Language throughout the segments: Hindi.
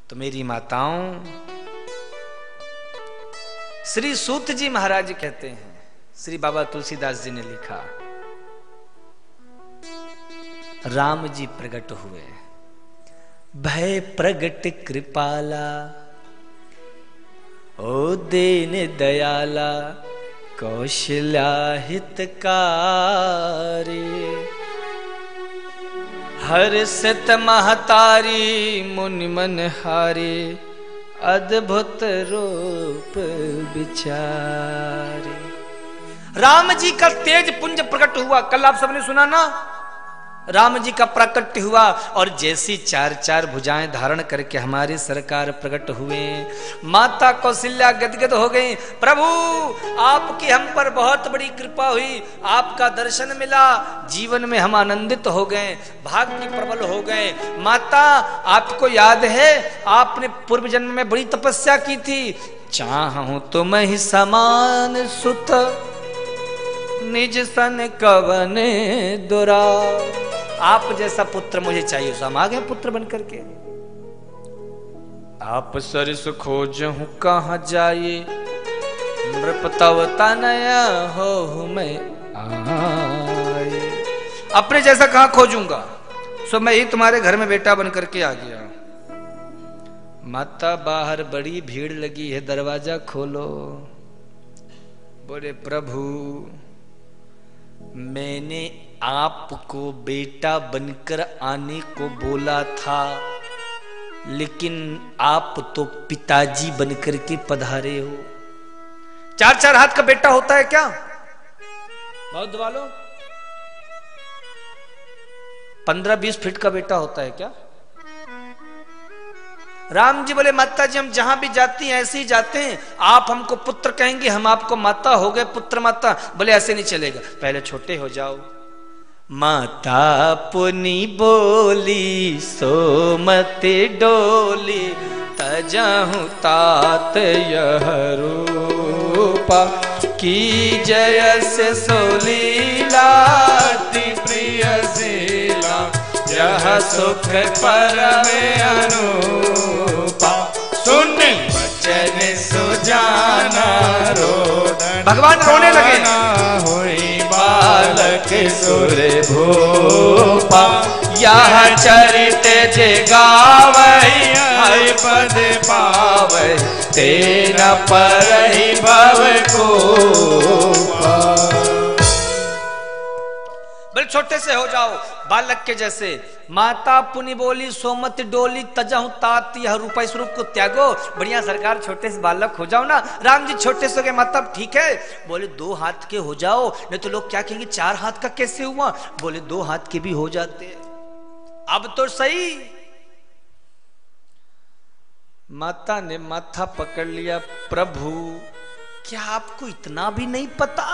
तो मेरी माताओं, श्री सूत जी महाराज कहते हैं, श्री बाबा तुलसीदास जी ने लिखा, राम जी प्रकट हुए, भय प्रगट कृपाला, ओ दीन दयाला, कौशल्या हितकारी, हर्षित महतारी, मुनि मनहारी, अद्भुत रूप विचारी। राम जी का तेज पुंज प्रकट हुआ। कल आप सबने सुना ना, राम जी का प्रकट हुआ और जैसी चार चार भुजाएं धारण करके हमारी सरकार प्रकट हुए। माता कौशल्या गदगद हो गई, प्रभु आपकी हम पर बहुत बड़ी कृपा हुई, आपका दर्शन मिला, जीवन में हम आनंदित हो गए, भाग्य प्रबल हो गए। माता आपको याद है, आपने पूर्व जन्म में बड़ी तपस्या की थी, चाहूं तुम ही समान सुत, निज सन कवन दुरा। आप जैसा पुत्र मुझे चाहिए, सो हम आ गए पुत्र बन करके। आप सरस खोजहूं कहाँ जाए, नृप तव तनया हो मैं आए। अपने जैसा कहाँ खोजूंगा, सो मैं ही तुम्हारे घर में बेटा बन करके आ गया। माता बाहर बड़ी भीड़ लगी है, दरवाजा खोलो। बोले प्रभु मैंने आपको बेटा बनकर आने को बोला था, लेकिन आप तो पिताजी बनकर के पधारे हो। चार चार हाथ का बेटा होता है क्या बौद्ध वालों? 15-20 फीट का बेटा होता है क्या? राम जी बोले माता जी हम जहां भी जाती हैं ऐसे ही जाते हैं, आप हमको पुत्र कहेंगे, हम आपको माता हो गए, पुत्र माता। बोले ऐसे नहीं चलेगा, पहले छोटे हो जाओ। माता पुनि बोली सोमति डोली, तजहु तात यह रूपा, की जय से सोलीला, अति प्रिय शीला, यह सुख परम अनुपा। सुन वचन सुजाना रोदन, भगवान रोने लगे, होई बालक सुर भूपा, यह चरित जे गावै, हरि पद पावै, तेना परहि भव कोपा। बोले छोटे से हो जाओ, बालक के जैसे। माता पुनि बोली सोमति डोली, तजहु तात यह रूपा, इस रूप को त्यागो, बढ़िया सरकार छोटे से बालक हो जाओ ना। राम जी छोटे से हो गए, मतलब ठीक है। बोले 2 हाथ के हो जाओ, नहीं तो लोग क्या कहेंगे 4 हाथ का कैसे हुआ? बोले 2 हाथ के भी हो जाते, अब तो सही। माता ने माथा पकड़ लिया, प्रभु क्या आपको इतना भी नहीं पता?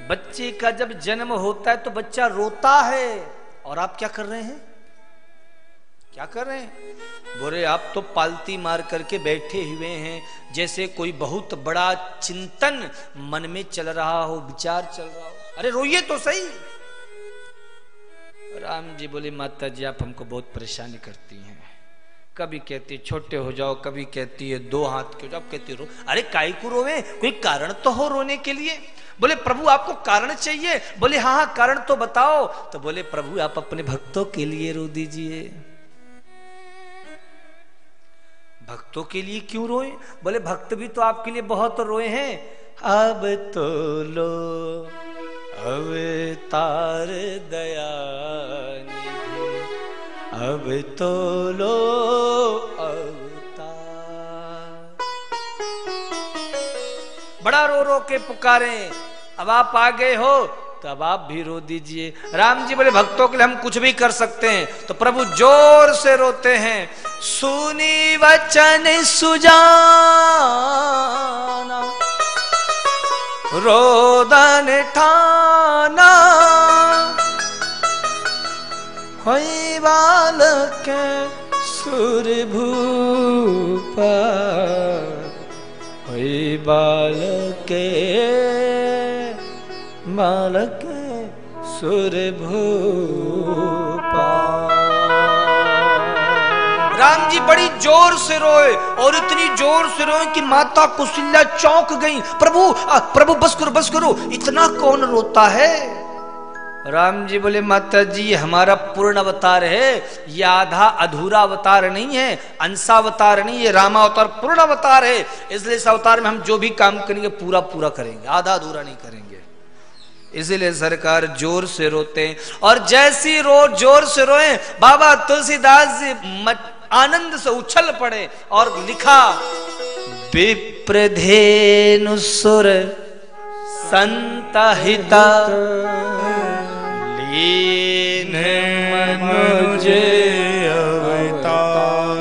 बच्चे का जब जन्म होता है तो बच्चा रोता है, और आप क्या कर रहे हैं? क्या कर रहे हैं? बोले आप तो पालती मार करके बैठे हुए हैं, जैसे कोई बहुत बड़ा चिंतन मन में चल रहा हो, विचार चल रहा हो। अरे रोइए तो सही। राम जी बोले माता जी आप हमको बहुत परेशानी करती हैं, कभी कहती छोटे हो जाओ, कभी कहती है 2 हाथ के हो जाओ, कहती रो। अरे काहे को रोवे, कोई कारण तो हो रोने के लिए। बोले प्रभु आपको कारण चाहिए? बोले हाँ हाँ कारण तो बताओ। तो बोले प्रभु आप अपने भक्तों के लिए रो दीजिए। भक्तों के लिए क्यों रोए? बोले भक्त भी तो आपके लिए बहुत रोए हैं। अब तो लो अवतार दया निधि, अब तो लो अवतार। बड़ा रो रो के पुकारे, अब आप आ गए हो तो अब आप भी रो दीजिए। राम जी बोले भक्तों के लिए हम कुछ भी कर सकते हैं। तो प्रभु जोर से रोते हैं, सुनी वचन सुजाना, रोदन ठाना, होई बालक सुर भूपा, होई बालक बालक सुर भूपा। राम जी बड़ी जोर से रोए और इतनी जोर से रोए कि माता कौशल्या चौंक गई। प्रभु बस करो, इतना कौन रोता है? राम जी बोले माता जी हमारा पूर्ण अवतार है, ये आधा अधूरा अवतार नहीं है, अंशावतार नहीं है, रामावतार पूर्ण अवतार है। इसलिए इस अवतार में हम जो भी काम करेंगे पूरा पूरा करेंगे, आधा अधूरा नहीं करेंगे। इसीलिए सरकार जोर से रोते हैं। और जैसी जोर से रोए बाबा तुलसीदास जी आनंद से उछल पड़े और लिखा, विप्रधेनु सुर संतहिता लीन मनुज अवतार,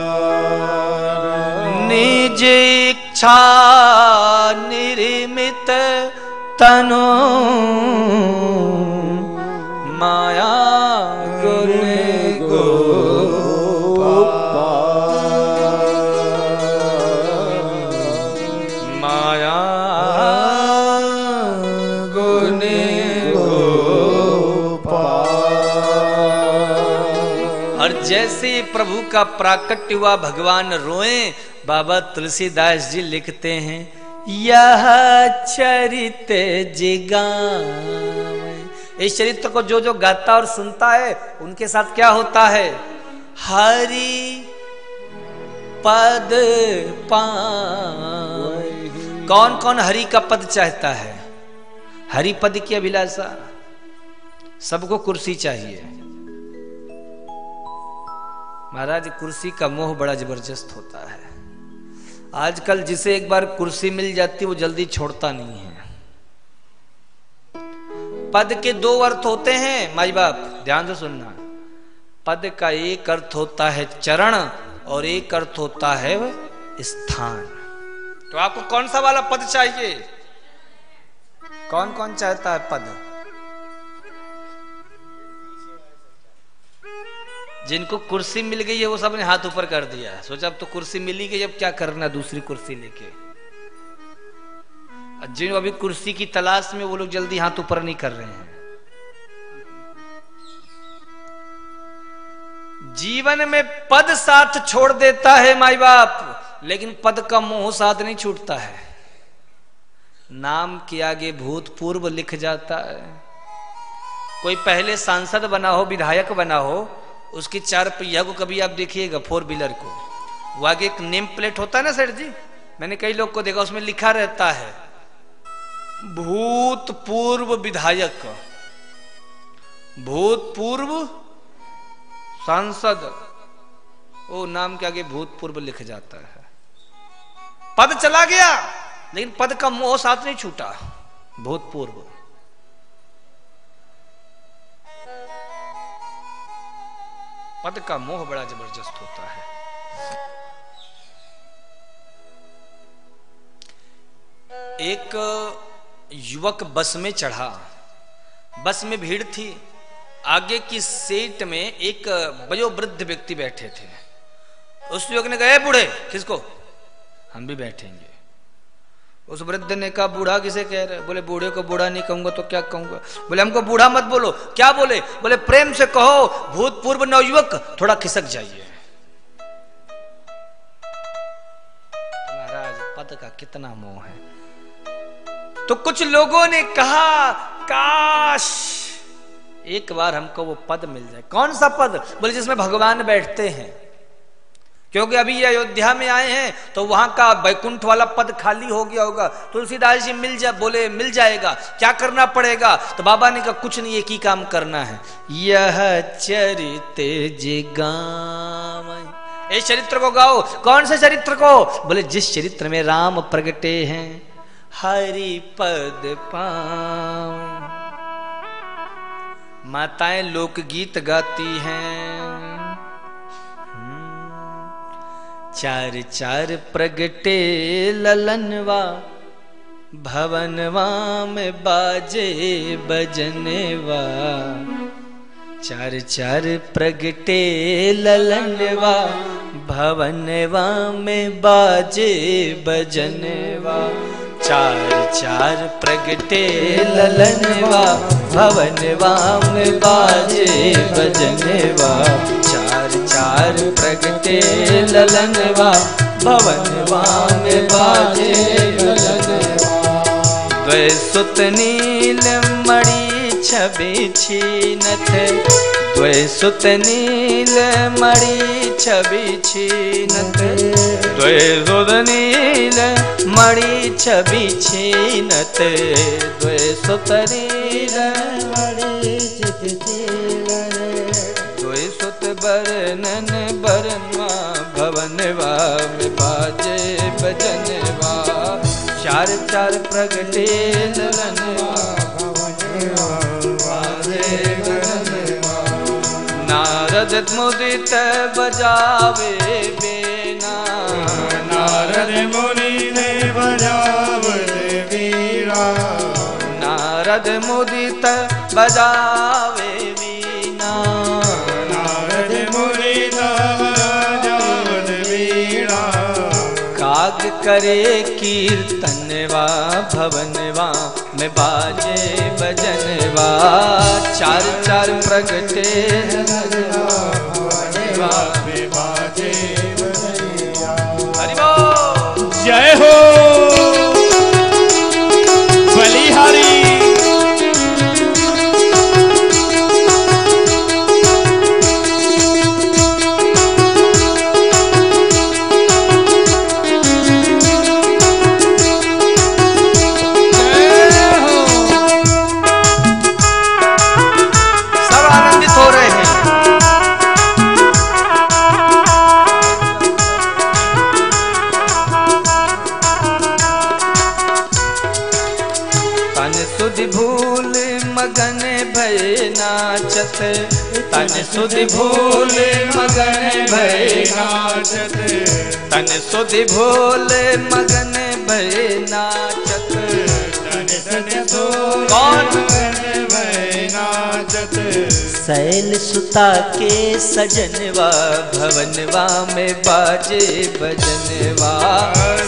निज इच्छा निर्मित तनु माया गुण माया गुण और जैसे प्रभु का प्राकट्य हुआ भगवान रोए। बाबा तुलसीदास जी लिखते हैं, यह चरित जिगावे। इस चरित्र को जो जो गाता और सुनता है उनके साथ क्या होता है? हरि पद पाए। कौन कौन हरि का पद चाहता है? हरि पद की अभिलाषा। सबको कुर्सी चाहिए महाराज, कुर्सी का मोह बड़ा जबरदस्त होता है। आजकल जिसे एक बार कुर्सी मिल जाती वो जल्दी छोड़ता नहीं है। पद के दो अर्थ होते हैं माई बाप, ध्यान से सुनना। पद का एक अर्थ होता है चरण और एक अर्थ होता है स्थान। तो आपको कौन सा वाला पद चाहिए? कौन कौन चाहता है पद? जिनको कुर्सी मिल गई है वो सबने हाथ ऊपर कर दिया, सोचा अब तो कुर्सी मिली गई, अब क्या करना दूसरी कुर्सी लेके। जिन अभी कुर्सी की तलाश में वो लोग जल्दी हाथ ऊपर नहीं कर रहे हैं। जीवन में पद साथ छोड़ देता है माई बाप, लेकिन पद का मोह साथ नहीं छूटता है। नाम के आगे भूतपूर्व लिख जाता है। कोई पहले सांसद बना हो, विधायक बना हो, उसकी चार पहिया को कभी आप देखिएगा, 4 व्हीलर को, वो आगे एक नेम प्लेट होता है ना सेठ जी, मैंने कई लोग को देखा, उसमें लिखा रहता है भूतपूर्व विधायक, भूतपूर्व सांसद। वो नाम के आगे भूतपूर्व लिख जाता है। पद चला गया लेकिन पद का मोह साथ नहीं छूटा। भूतपूर्व पद का मोह बड़ा जबरदस्त होता है। एक युवक बस में चढ़ा, बस में भीड़ थी, आगे की सीट में एक वयोवृद्ध व्यक्ति बैठे थे। उस युवक ने कहा, बूढ़े, किसको? हम भी बैठेंगे। उस वृद्ध ने कहा, बूढ़ा किसे कह रहे? बोले बूढ़े को बूढ़ा नहीं कहूंगा तो क्या कहूंगा? बोले हमको बूढ़ा मत बोलो। क्या बोले? बोले प्रेम से कहो भूतपूर्व नवयुवक, थोड़ा खिसक जाइए। महाराज पद का कितना मोह है। तो कुछ लोगों ने कहा, काश एक बार हमको वो पद मिल जाए। कौन सा पद? बोले जिसमें भगवान बैठते हैं। क्योंकि अभी ये अयोध्या में आए हैं तो वहां का बैकुंठ वाला पद खाली हो गया होगा। तुलसीदास जी बोले मिल जाएगा। क्या करना पड़ेगा? तो बाबा ने कहा कुछ नहीं, एक ही काम करना है, यह चरित जिगाम। इस चरित्र को गाओ। कौन से चरित्र को? बोले जिस चरित्र में राम प्रगटे हैं, हरि पद पाऊं। माताएं लोकगीत गाती हैं, चार चार प्रगटे ललनवा, भवनवा में बाजे बजनवा। चार चार प्रगटे ललनवा, भवनवा में बाजे बजनवा। चार चार प्रगटे ललनवा भवनवा में बाजे बजनवा। चार चार प्रगटे ललनवा भवनवा में बाजे बजनवा। द्वै सुत नील मणि छवि छीनत, द्वै सुत नील मणि छवि छीनत, द्वै सुत नील मणि छवि छीनत, द्वै सुत नील मणि छवि छीनत। द्वै सुत बरनन बरनवा भवनवा में बाजे बजनवा। चार चार प्रगटे ललनवा भवनवा बाजे बजनवा। नारद मुदित बजावे वीणा, नारद मुनि ने बजावे वीणा। नारद मुदित बजावे वीणा, नारद मुनि बजावे वीणा। काग करे कीर्तनवा भवनवा में बाजे बजनवा। चार चार प्रगटे ललनवा भवनवा में बाजे बजनवा। हरि बोल। जय हो बलिहारी। भूल मगन भय नाचत, तन सुध भूल मगन भय नाचत, तन सुध भूल मगन भय नाचत, तन सुध मगन भय नाचत। शैल सुता के सजनवा भवनवा में बाजे बजनवा।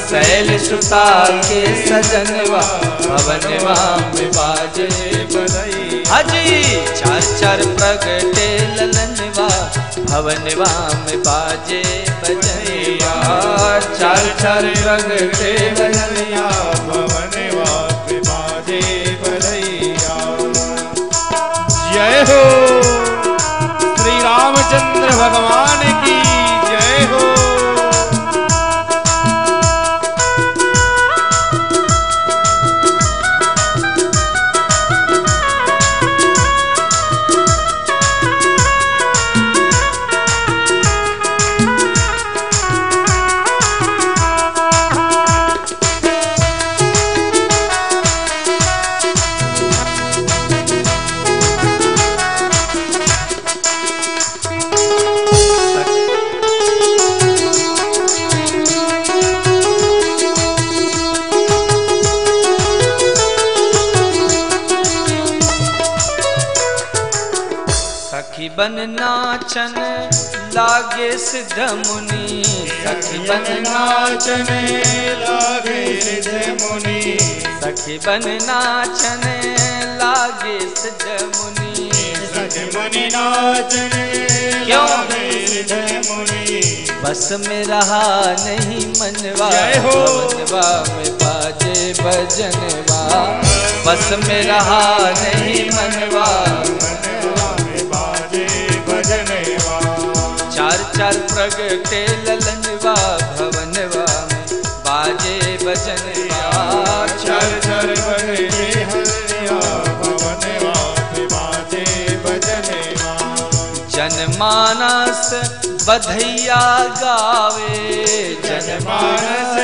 शैल सुता के सजनवा भवनवा में बाजे बजनवा। हाजी चार चार प्रगटे ललनवा भवनवा में बाजे बजनवा। चार चार प्रगटे ललनवा भवनवा में बाजे बजनवा। जय हो श्री रामचंद्र भगवान की जय हो। सखी बन नाचन लागे सिद्ध मुनि, सखी बन नाचन लागे सिद्ध मुनि। सखी बन नाचन लागे सिद्ध मुनि। सखी बन नाचन लागे सिद्ध मुनि। बस में रहा नहीं मनवा भवनवा में बाजे बजनवा। बस में रहा नहीं मनवा चार चार प्रगटे ललनवा भवनवा में बाजे बजनवा। चार चार प्रगटे भवनवा में बाजे बजनवा। जनमानस बधैया गावे, जनमानस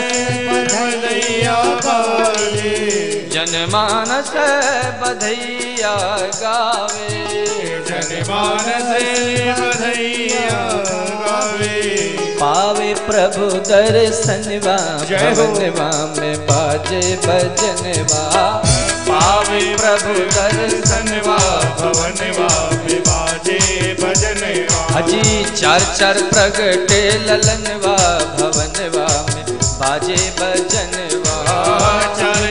बधैया गावे। जनमानस बधैया गावे, जनमानस बधैया गावे। पावे प्रभु दर्शनवा भवनवा में बाजे बजनवा। पावे प्रभु दर्शनवा भवनवा में बाजे बजनवा। अजी चार चार प्रगटे ललनवा भवनवा में बाजे बजनवा। चार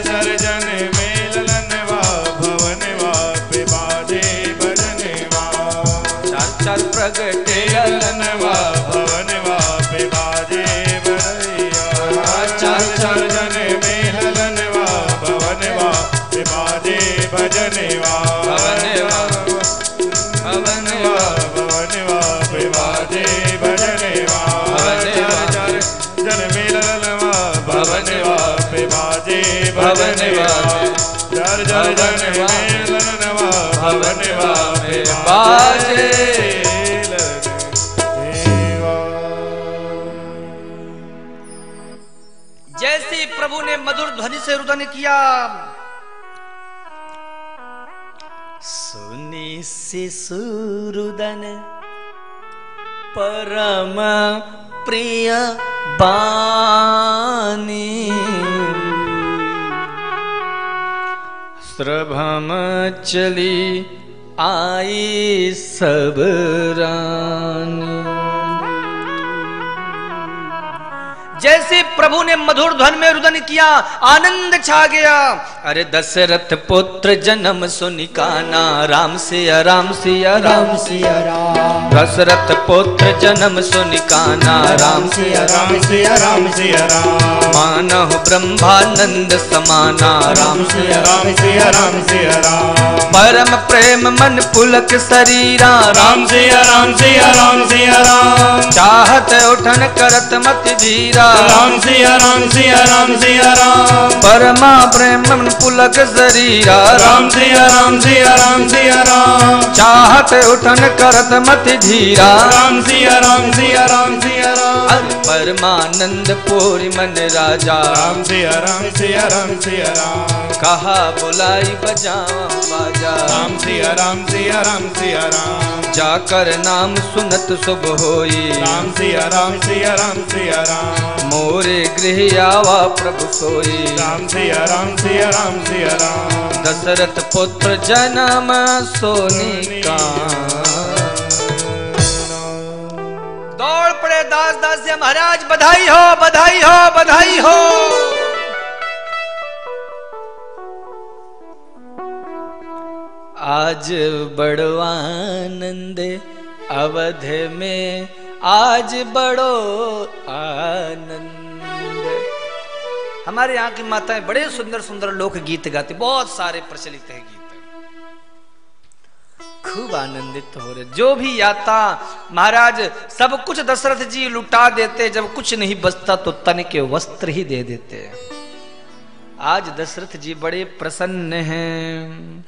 जर जर जनवा भवनवा में बाजे। जैसे प्रभु ने मधुर ध्वनि से रुदन किया, सुनी शिशुरुदन परम प्रिय बानी, श्रभम चली आई सब रानी। जैसे प्रभु ने मधुर ध्वन में रुदन किया, आनंद छा गया। अरे दशरथ पुत्र जन्म सुनिकाना, राम सिया राम सिया राम सिया राम। दशरथ पुत्र जन्म सुनिकाना, राम सिया राम सिया राम सिया राम। मानव ब्रह्मानंद समाना, राम सिया राम सिया राम सिया राम। परम प्रेम मन पुलक शरीरा, राम सिया राम सिया राम सिया राम। चाहत उठन करत मत धीरा, राम सिया राम सिया राम सिया राम। परमा प्रेम मन पुलक शरीरा, राम सिया राम सिया राम सिया राम। चाहत उठन करत मत धीरा, राम सिया राम सिया राम सिया राम। परमानंद पूरी मन राजा, राम सिया राम सिया राम सिया राम। कहा बुलाई बजाऊं बाजा, राम सिया राम सिया राम सिया राम। जाकर नाम सुनत शुभ होई, राम सिया राम सिया राम सिया राम। मोरे गृह आवा प्रभु सोई, राम सिया राम सिया राम सिया राम। दशरथ पुत्र जन्म सोनिका। दौड़ पड़े दास दासिया, महाराज बधाई हो बधाई हो बधाई हो। आज बड़ो आनंद अवध में, आज बड़ो आनंद। हमारे यहाँ की माताएं बड़े सुंदर सुंदर लोक गीत गाती, बहुत सारे प्रचलित है गीत, खूब आनंदित हो रहे। जो भी आता महाराज सब कुछ दशरथ जी लुटा देते, जब कुछ नहीं बचता तो तन के वस्त्र ही दे देते। आज दशरथ जी बड़े प्रसन्न हैं।